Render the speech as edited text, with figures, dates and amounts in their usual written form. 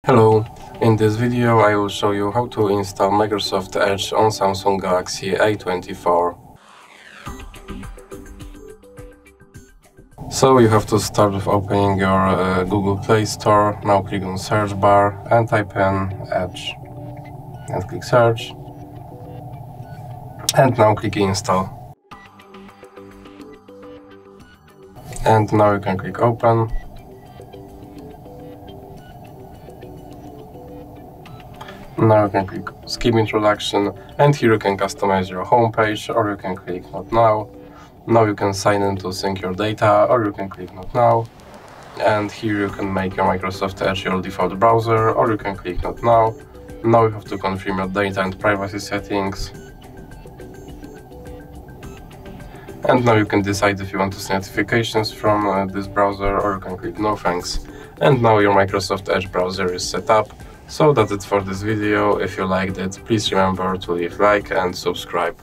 Hello, in this video I will show you how to install Microsoft Edge on Samsung Galaxy A24. So you have to start with opening your Google Play Store. Now click on search bar and type in Edge and click search, and now click install. And now you can click open. Now you can click skip introduction, and here you can customize your home page, or you can click not now. Now you can sign in to sync your data, or you can click not now. And here you can make your Microsoft Edge your default browser, or you can click not now. Now you have to confirm your data and privacy settings. And now you can decide if you want to see notifications from this browser, or you can click no thanks. And now your Microsoft Edge browser is set up. So that's it for this video. If you liked it, please remember to leave a like and subscribe.